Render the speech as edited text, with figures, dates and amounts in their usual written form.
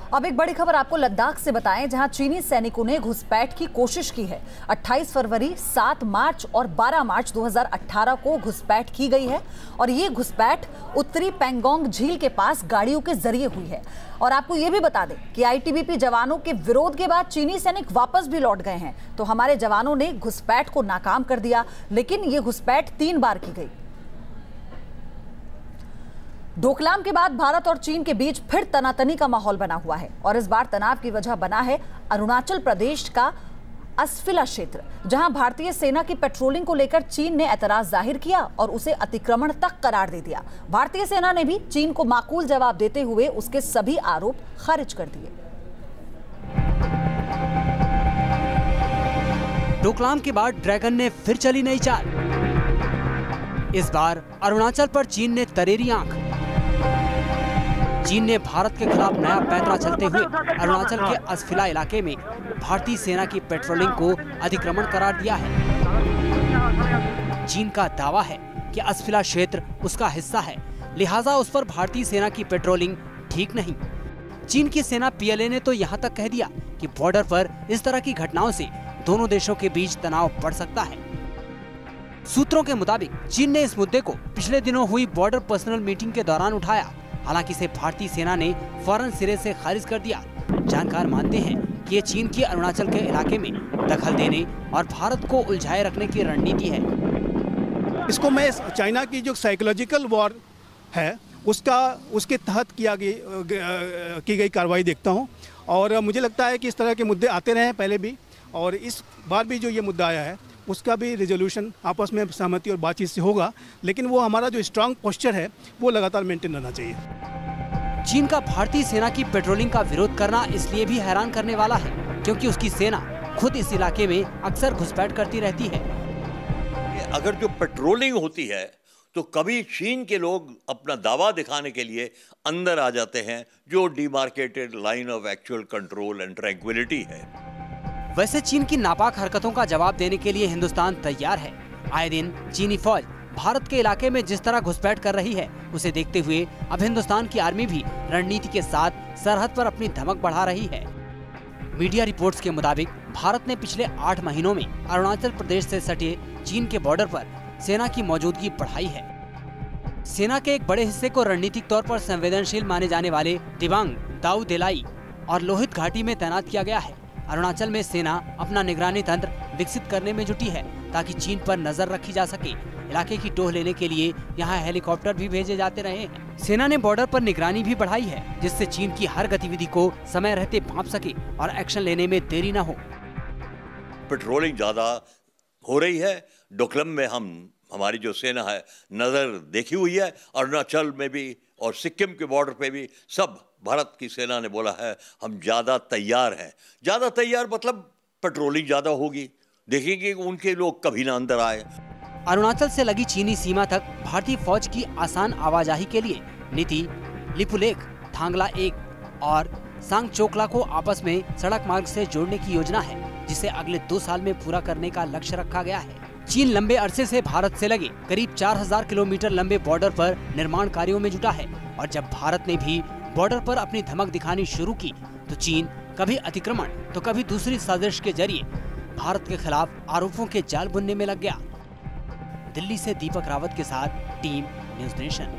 अब एक बड़ी खबर आपको लद्दाख से बताएं, जहां चीनी सैनिकों ने घुसपैठ की कोशिश की है। 28 फरवरी, 7 मार्च और 12 मार्च 2018 को घुसपैठ की गई है और ये घुसपैठ उत्तरी पैंगोंग झील के पास गाड़ियों के जरिए हुई है। और आपको ये भी बता दें कि आईटीबीपी जवानों के विरोध के बाद चीनी सैनिक वापस भी लौट गए हैं। तो हमारे जवानों ने घुसपैठ को नाकाम कर दिया, लेकिन ये घुसपैठ 3 बार की गई। डोकलाम के बाद भारत और चीन के बीच फिर तनातनी का माहौल बना हुआ है और इस बार तनाव की वजह बना है अरुणाचल प्रदेश का असफिला क्षेत्र, जहां भारतीय सेना की पेट्रोलिंग को लेकर चीन ने ऐतराज जाहिर किया और उसे अतिक्रमण तक करार दे दिया। भारतीय सेना ने भी चीन को माकूल जवाब देते हुए उसके सभी आरोप खारिज कर दिए। डोकलाम के बाद ड्रैगन ने फिर चली नई चाल। इस बार अरुणाचल पर चीन ने तरेरी आंख। चीन ने भारत के खिलाफ नया पैंतरा चलते हुए अरुणाचल के असफिला इलाके में भारतीय सेना की पेट्रोलिंग को अतिक्रमण करार दिया है। चीन का दावा है कि असफिला क्षेत्र उसका हिस्सा है, लिहाजा उस पर भारतीय सेना की पेट्रोलिंग ठीक नहीं। चीन की सेना पीएलए ने तो यहाँ तक कह दिया कि बॉर्डर पर इस तरह की घटनाओं से दोनों देशों के बीच तनाव बढ़ सकता है। सूत्रों के मुताबिक चीन ने इस मुद्दे को पिछले दिनों हुई बॉर्डर पर्सनल मीटिंग के दौरान उठाया, हालांकि इसे भारतीय सेना ने फौरन सिरे से खारिज कर दिया। जानकार मानते हैं कि ये चीन की अरुणाचल के इलाके में दखल देने और भारत को उलझाए रखने की रणनीति है। इसको मैं चाइना की जो साइकोलॉजिकल वॉर है उसके तहत की गई कार्रवाई देखता हूँ और मुझे लगता है कि इस तरह के मुद्दे आते रहे हैं पहले भी, और इस बार भी जो ये मुद्दा आया है उसका भी रिजोल्यूशन आपस में सहमति और बातचीत से होगा, लेकिन वो हमारा जो स्ट्रांग पोस्चर है वो लगातार मेंटेन रहना चाहिए। चीन का भारतीय सेना की पेट्रोलिंग का विरोध करना इसलिए भी हैरान करने वाला है क्योंकि उसकी सेना खुद इस इलाके में अक्सर घुसपैठ करती रहती है। अगर जो पेट्रोलिंग होती है तो कभी चीन के लोग अपना दावा दिखाने के लिए अंदर आ जाते हैं, जो demarcated line of actual control and tranquillity है। वैसे चीन की नापाक हरकतों का जवाब देने के लिए हिंदुस्तान तैयार है। आए दिन चीनी फौज भारत के इलाके में जिस तरह घुसपैठ कर रही है, उसे देखते हुए अब हिंदुस्तान की आर्मी भी रणनीति के साथ सरहद पर अपनी धमक बढ़ा रही है। मीडिया रिपोर्ट्स के मुताबिक भारत ने पिछले 8 महीनों में अरुणाचल प्रदेश से सटे चीन के बॉर्डर पर सेना की मौजूदगी बढ़ाई है। सेना के एक बड़े हिस्से को रणनीतिक तौर पर संवेदनशील माने जाने वाले दिबांग, दाऊ देलाई और लोहित घाटी में तैनात किया गया है। अरुणाचल में सेना अपना निगरानी तंत्र विकसित करने में जुटी है ताकि चीन पर नजर रखी जा सके। इलाके की टोह लेने के लिए यहाँ हेलीकॉप्टर भी भेजे जाते रहे हैं। सेना ने बॉर्डर पर निगरानी भी बढ़ाई है, जिससे चीन की हर गतिविधि को समय रहते भांप सके और एक्शन लेने में देरी न हो। पेट्रोलिंग ज्यादा हो रही है। डोकलाम में हमारी जो सेना है नजर देखी हुई है, अरुणाचल में भी और सिक्किम के बॉर्डर पे भी सब भारत की सेना ने बोला है हम ज़्यादा तैयार हैं। ज़्यादा तैयार मतलब पेट्रोलिंग ज़्यादा होगी, देखेंगे कि उनके लोग कभी ना अंदर आए। अरुणाचल से लगी चीनी सीमा तक भारतीय फौज की आसान आवाजाही के लिए नीति लिपुलेख, थांगला 1 और सांगचोकला को आपस में सड़क मार्ग से जोड़ने की योजना है, जिसे अगले 2 साल में पूरा करने का लक्ष्य रखा गया है। चीन लंबे अरसे से भारत से लगे करीब 4000 किलोमीटर लंबे बॉर्डर पर निर्माण कार्यों में जुटा है और जब भारत ने भी बॉर्डर पर अपनी धमक दिखानी शुरू की तो चीन कभी अतिक्रमण तो कभी दूसरी साजिश के जरिए भारत के खिलाफ आरोपों के जाल बुनने में लग गया। दिल्ली से दीपक रावत के साथ टीम न्यूज़ नेशन।